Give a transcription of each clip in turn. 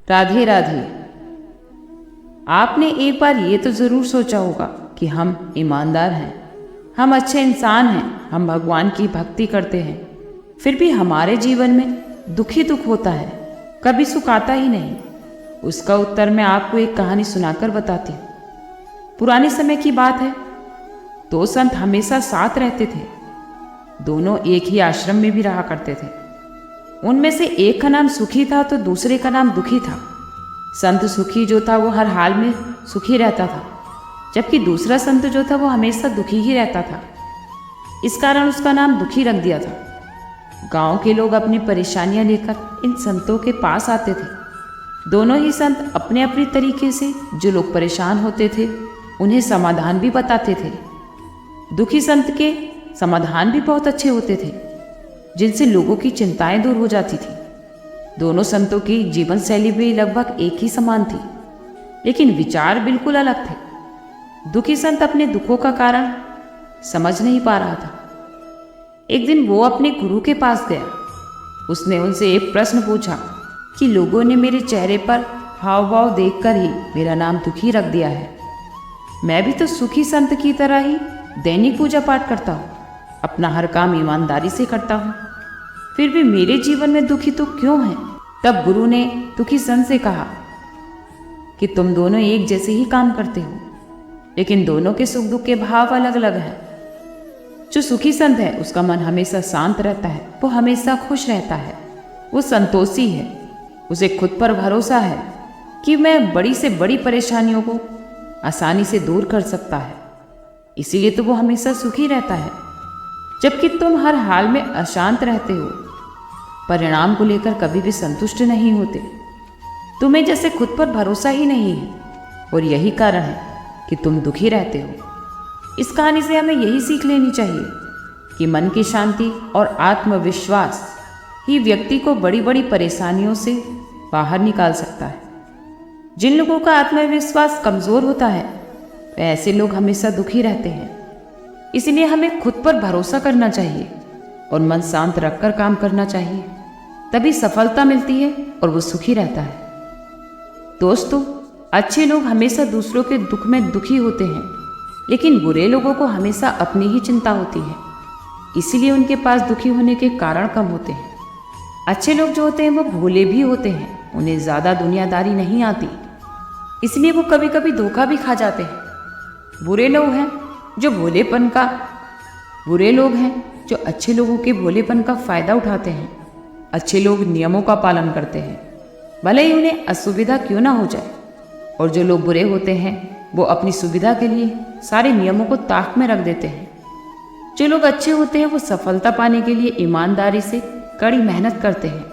राधे राधे। आपने एक बार ये तो ज़रूर सोचा होगा कि हम ईमानदार हैं, हम अच्छे इंसान हैं, हम भगवान की भक्ति करते हैं, फिर भी हमारे जीवन में दुख ही दुख होता है, कभी सुख आता ही नहीं। उसका उत्तर मैं आपको एक कहानी सुनाकर बताती हूँ। पुराने समय की बात है। दो संत हमेशा साथ रहते थे। दोनों एक ही आश्रम में भी रहा करते थे। उनमें से एक का नाम सुखी था तो दूसरे का नाम दुखी था। संत सुखी जो था वो हर हाल में सुखी रहता था, जबकि दूसरा संत जो था वो हमेशा दुखी ही रहता था। इस कारण उसका नाम दुखी रख दिया था। गांव के लोग अपनी परेशानियां लेकर इन संतों के पास आते थे। दोनों ही संत अपने अपने तरीके से जो लोग परेशान होते थे उन्हें समाधान भी बताते थे। दुखी संत के समाधान भी बहुत अच्छे होते थे, जिनसे लोगों की चिंताएं दूर हो जाती थी। दोनों संतों की जीवन शैली भी लगभग एक ही समान थी, लेकिन विचार बिल्कुल अलग थे। दुखी संत अपने दुखों का कारण समझ नहीं पा रहा था। एक दिन वो अपने गुरु के पास गया। उसने उनसे एक प्रश्न पूछा कि लोगों ने मेरे चेहरे पर हाव भाव देखकर ही मेरा नाम दुखी रख दिया है। मैं भी तो सुखी संत की तरह ही दैनिक पूजा पाठ करता हूँ, अपना हर काम ईमानदारी से करता हूँ, फिर भी मेरे जीवन में दुखी तो क्यों है? तब गुरु ने दुखी संत से कहा कि तुम दोनों एक जैसे ही काम करते हो, लेकिन दोनों के सुख दुख के भाव अलग अलग हैं। जो सुखी संत है उसका मन हमेशा शांत रहता है, वो हमेशा खुश रहता है, वो संतोषी है, उसे खुद पर भरोसा है कि मैं बड़ी से बड़ी परेशानियों को आसानी से दूर कर सकता है, इसीलिए तो वो हमेशा सुखी रहता है। जबकि तुम हर हाल में अशांत रहते हो, परिणाम को लेकर कभी भी संतुष्ट नहीं होते, तुम्हें जैसे खुद पर भरोसा ही नहीं है, और यही कारण है कि तुम दुखी रहते हो। इस कहानी से हमें यही सीख लेनी चाहिए कि मन की शांति और आत्मविश्वास ही व्यक्ति को बड़ी बड़ी परेशानियों से बाहर निकाल सकता है। जिन लोगों का आत्मविश्वास कमज़ोर होता है वे ऐसे लोग हमेशा दुखी रहते हैं। इसलिए हमें खुद पर भरोसा करना चाहिए और मन शांत रखकर काम करना चाहिए, तभी सफलता मिलती है और वो सुखी रहता है। दोस्तों, अच्छे लोग हमेशा दूसरों के दुख में दुखी होते हैं, लेकिन बुरे लोगों को हमेशा अपनी ही चिंता होती है, इसीलिए उनके पास दुखी होने के कारण कम होते हैं। अच्छे लोग जो होते हैं वो भोले भी होते हैं, उन्हें ज़्यादा दुनियादारी नहीं आती, इसलिए वो कभी कभी धोखा भी खा जाते हैं। बुरे लोग हैं जो अच्छे लोगों के भोलेपन का फ़ायदा उठाते हैं। अच्छे लोग नियमों का पालन करते हैं, भले ही उन्हें असुविधा क्यों ना हो जाए, और जो लोग बुरे होते हैं वो अपनी सुविधा के लिए सारे नियमों को ताक में रख देते हैं। जो लोग अच्छे होते हैं वो सफलता पाने के लिए ईमानदारी से कड़ी मेहनत करते हैं,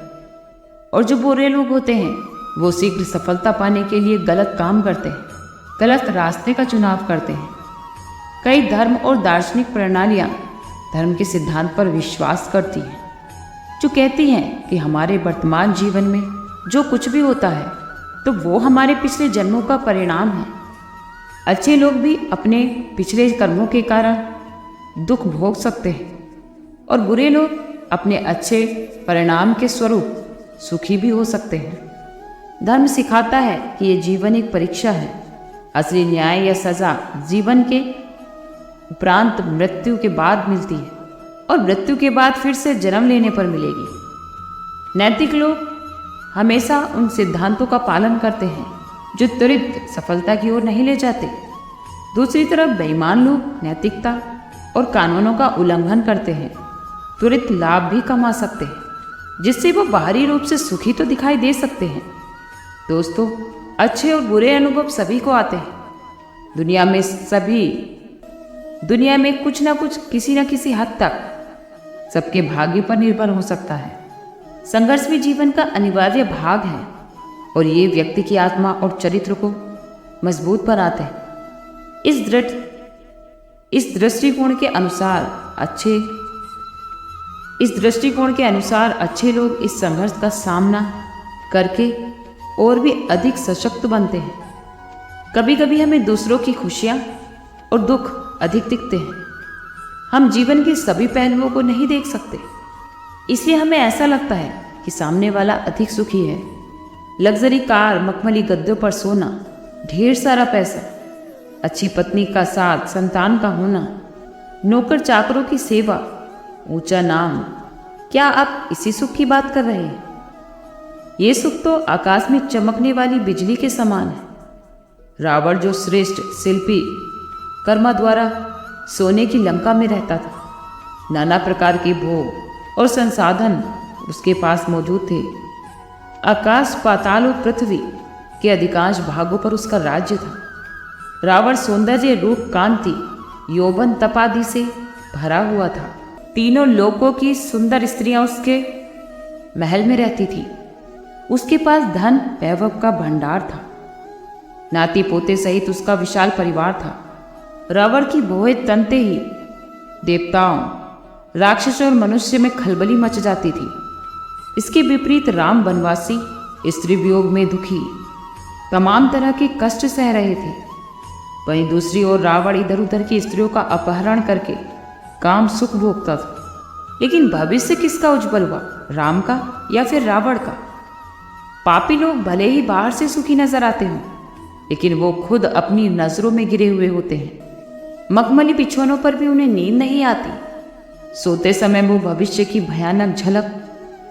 और जो बुरे लोग होते हैं वो शीघ्र सफलता पाने के लिए गलत काम करते हैं, गलत रास्ते का चुनाव करते हैं। कई धर्म और दार्शनिक प्रणालियाँ धर्म के सिद्धांत पर विश्वास करती हैं, जो कहती हैं कि हमारे वर्तमान जीवन में जो कुछ भी होता है तो वो हमारे पिछले जन्मों का परिणाम है। अच्छे लोग भी अपने पिछले कर्मों के कारण दुख भोग सकते हैं, और बुरे लोग अपने अच्छे परिणाम के स्वरूप सुखी भी हो सकते हैं। धर्म सिखाता है कि ये जीवन एक परीक्षा है। असली न्याय या सज़ा जीवन के उपरांत मृत्यु के बाद मिलती है, और मृत्यु के बाद फिर से जन्म लेने पर मिलेगी। नैतिक लोग हमेशा उन सिद्धांतों का पालन करते हैं जो त्वरित सफलता की ओर नहीं ले जाते। दूसरी तरफ बेईमान लोग नैतिकता और कानूनों का उल्लंघन करते हैं, त्वरित लाभ भी कमा सकते हैं, जिससे वो बाहरी रूप से सुखी तो दिखाई दे सकते हैं। दोस्तों, अच्छे और बुरे अनुभव सभी को आते हैं। दुनिया में कुछ ना कुछ किसी न किसी हद तक सबके भाग्य पर निर्भर हो सकता है। संघर्ष भी जीवन का अनिवार्य भाग है, और ये व्यक्ति की आत्मा और चरित्र को मजबूत बनाते हैं। इस दृष्टिकोण के अनुसार अच्छे लोग इस संघर्ष का सामना करके और भी अधिक सशक्त बनते हैं। कभी कभी हमें दूसरों की खुशियाँ और दुख अधिक दिखते हैं। हम जीवन के सभी पहलुओं को नहीं देख सकते, इसलिए हमें ऐसा लगता है कि सामने वाला अधिक सुखी है। लग्जरी कार, मखमली गद्दों पर सोना, ढेर सारा पैसा, अच्छी पत्नी का साथ, संतान का होना, नौकर चाकरों की सेवा, ऊंचा नाम। क्या आप इसी सुख की बात कर रहे हैं? ये सुख तो आकाश में चमकने वाली बिजली के समान है। रावण जो श्रेष्ठ शिल्पी कर्मा द्वारा सोने की लंका में रहता था, नाना प्रकार के भोग और संसाधन उसके पास मौजूद थे। आकाश, पाताल और पृथ्वी के अधिकांश भागों पर उसका राज्य था। रावण सौंदर्य, रूप, कांति, यौवन, तप आदि से भरा हुआ था। तीनों लोकों की सुंदर स्त्रियां उसके महल में रहती थी। उसके पास धन वैभव का भंडार था। नाती पोते सहित उसका विशाल परिवार था। रावण की भौहें तनते ही देवताओं, राक्षसों और मनुष्य में खलबली मच जाती थी। इसके विपरीत राम वनवासी, स्त्री वियोग में दुखी, तमाम तरह के कष्ट सह रहे थे। वहीं दूसरी ओर रावण इधर उधर की स्त्रियों का अपहरण करके काम सुख भोगता था। लेकिन भविष्य किसका उज्जवल हुआ, राम का या फिर रावण का? पापी लोग भले ही बाहर से सुखी नजर आते हों, लेकिन वो खुद अपनी नजरों में गिरे हुए होते हैं। मखमली बिछौनों पर भी उन्हें नींद नहीं आती। सोते समय वो भविष्य की भयानक झलक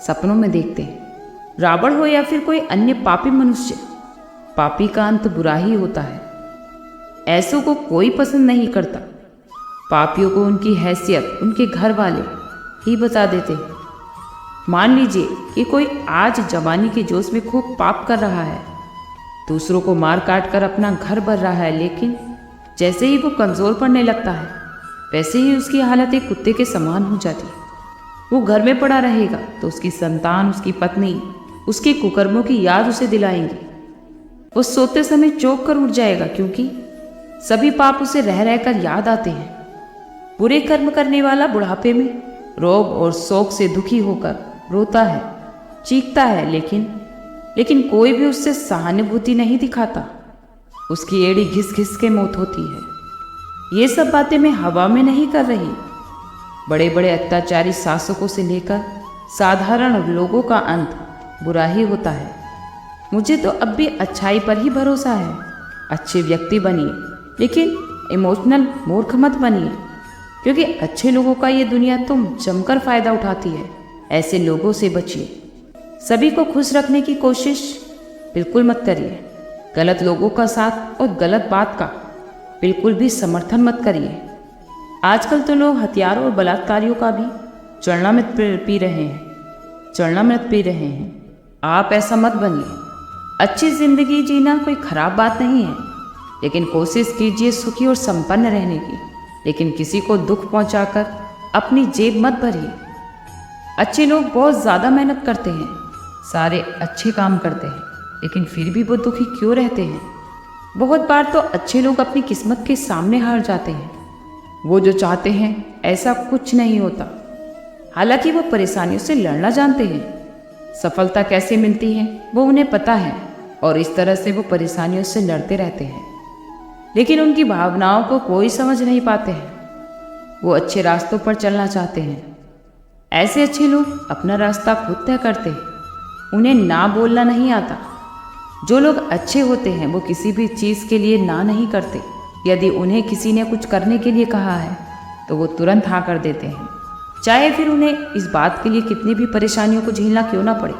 सपनों में देखते हैं। रावण हो या फिर कोई अन्य पापी मनुष्य, पापी का अंत बुरा ही होता है। ऐसों को कोई पसंद नहीं करता। पापियों को उनकी हैसियत उनके घर वाले ही बता देते हैं। मान लीजिए कि कोई आज जवानी के जोश में खूब पाप कर रहा है, दूसरों को मार काट कर अपना घर भर रहा है, लेकिन जैसे ही वो कमज़ोर पड़ने लगता है, वैसे ही उसकी हालत एक कुत्ते के समान हो जाती है। वो घर में पड़ा रहेगा तो उसकी संतान, उसकी पत्नी, उसके कुकर्मों की याद उसे दिलाएंगी। वो सोते समय चौंक कर उठ जाएगा, क्योंकि सभी पाप उसे रह रहकर याद आते हैं। बुरे कर्म करने वाला बुढ़ापे में रोग और शोक से दुखी होकर रोता है, चीखता है, लेकिन कोई भी उससे सहानुभूति नहीं दिखाता। उसकी एड़ी घिस घिस के मौत होती है। ये सब बातें मैं हवा में नहीं कर रही। बड़े बड़े अत्याचारी शासकों से लेकर साधारण लोगों का अंत बुरा ही होता है। मुझे तो अब भी अच्छाई पर ही भरोसा है। अच्छे व्यक्ति बनिए, लेकिन इमोशनल मूर्ख मत बनिए, क्योंकि अच्छे लोगों का ये दुनिया तुम जमकर फायदा उठाती है। ऐसे लोगों से बचिए। सभी को खुश रखने की कोशिश बिल्कुल मत करिए। गलत लोगों का साथ और गलत बात का बिल्कुल भी समर्थन मत करिए। आजकल तो लोग हथियारों और बलात्कारियों का भी चरणामृत पी रहे हैं। आप ऐसा मत बनिए। अच्छी जिंदगी जीना कोई खराब बात नहीं है, लेकिन कोशिश कीजिए सुखी और संपन्न रहने की। लेकिन किसी को दुख पहुंचाकर अपनी जेब मत भरिए। अच्छे लोग बहुत ज़्यादा मेहनत करते हैं, सारे अच्छे काम करते हैं, लेकिन फिर भी वो दुखी क्यों रहते हैं? बहुत बार तो अच्छे लोग अपनी किस्मत के सामने हार जाते हैं। वो जो चाहते हैं ऐसा कुछ नहीं होता। हालांकि वो परेशानियों से लड़ना जानते हैं। सफलता कैसे मिलती है वो उन्हें पता है, और इस तरह से वो परेशानियों से लड़ते रहते हैं। लेकिन उनकी भावनाओं को कोई समझ नहीं पाते हैं। वो अच्छे रास्तों पर चलना चाहते हैं। ऐसे अच्छे लोग अपना रास्ता खुद तय करते हैं। उन्हें ना बोलना नहीं आता। जो लोग अच्छे होते हैं वो किसी भी चीज़ के लिए ना नहीं करते। यदि उन्हें किसी ने कुछ करने के लिए कहा है तो वो तुरंत हाँ कर देते हैं, चाहे फिर उन्हें इस बात के लिए कितनी भी परेशानियों को झेलना क्यों ना पड़े।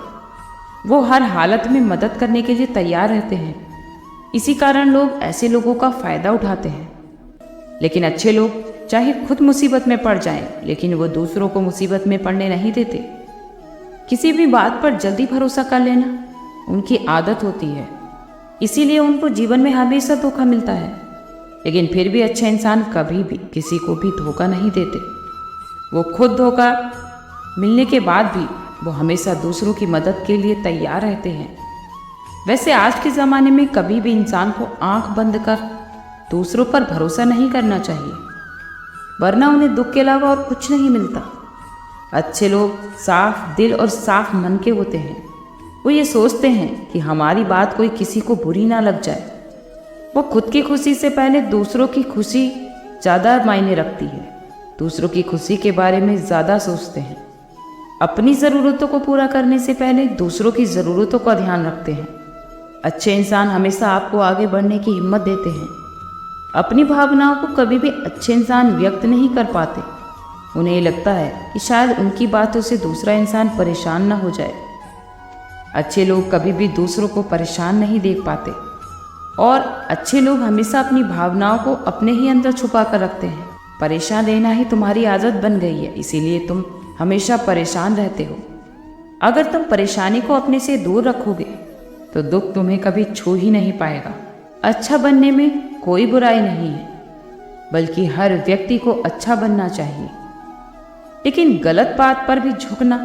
वो हर हालत में मदद करने के लिए तैयार रहते हैं। इसी कारण लोग ऐसे लोगों का फ़ायदा उठाते हैं। लेकिन अच्छे लोग चाहे खुद मुसीबत में पड़ जाएं, लेकिन वो दूसरों को मुसीबत में पड़ने नहीं देते। किसी भी बात पर जल्दी भरोसा कर लेना उनकी आदत होती है, इसीलिए उनको जीवन में हमेशा धोखा मिलता है। लेकिन फिर भी अच्छे इंसान कभी भी किसी को भी धोखा नहीं देते। वो खुद धोखा मिलने के बाद भी वो हमेशा दूसरों की मदद के लिए तैयार रहते हैं। वैसे आज के ज़माने में कभी भी इंसान को आंख बंद कर दूसरों पर भरोसा नहीं करना चाहिए, वरना उन्हें दुख के अलावा और कुछ नहीं मिलता। अच्छे लोग साफ दिल और साफ मन के होते हैं। वो ये सोचते हैं कि हमारी बात कोई किसी को बुरी ना लग जाए। वो खुद की खुशी से पहले दूसरों की खुशी ज़्यादा मायने रखती है। दूसरों की खुशी के बारे में ज़्यादा सोचते हैं। अपनी ज़रूरतों को पूरा करने से पहले दूसरों की ज़रूरतों का ध्यान रखते हैं। अच्छे इंसान हमेशा आपको आगे बढ़ने की हिम्मत देते हैं। अपनी भावनाओं को कभी भी अच्छे इंसान व्यक्त नहीं कर पाते। उन्हें लगता है कि शायद उनकी बातों से दूसरा इंसान परेशान न हो जाए। अच्छे लोग कभी भी दूसरों को परेशान नहीं देख पाते और अच्छे लोग हमेशा अपनी भावनाओं को अपने ही अंदर छुपा कर रखते हैं। परेशान रहना ही तुम्हारी आदत बन गई है, इसीलिए तुम हमेशा परेशान रहते हो। अगर तुम परेशानी को अपने से दूर रखोगे तो दुख तुम्हें कभी छू ही नहीं पाएगा। अच्छा बनने में कोई बुराई नहीं है, बल्कि हर व्यक्ति को अच्छा बनना चाहिए। लेकिन गलत बात पर भी झुकना,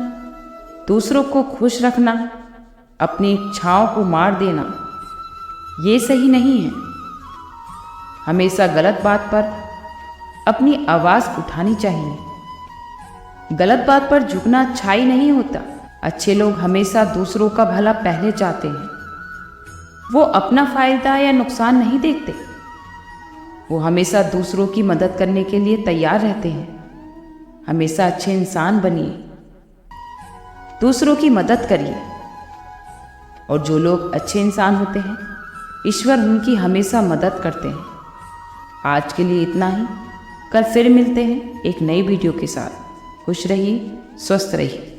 दूसरों को खुश रखना, अपनी इच्छाओं को मार देना, ये सही नहीं है। हमेशा गलत बात पर अपनी आवाज़ उठानी चाहिए। गलत बात पर झुकना अच्छाई नहीं होता। अच्छे लोग हमेशा दूसरों का भला पहले चाहते हैं। वो अपना फायदा या नुकसान नहीं देखते। वो हमेशा दूसरों की मदद करने के लिए तैयार रहते हैं। हमेशा अच्छे इंसान बनिए, दूसरों की मदद करिए। और जो लोग अच्छे इंसान होते हैं, ईश्वर उनकी हमेशा मदद करते हैं। आज के लिए इतना ही। कल फिर मिलते हैं एक नई वीडियो के साथ। खुश रहिए, स्वस्थ रहिए।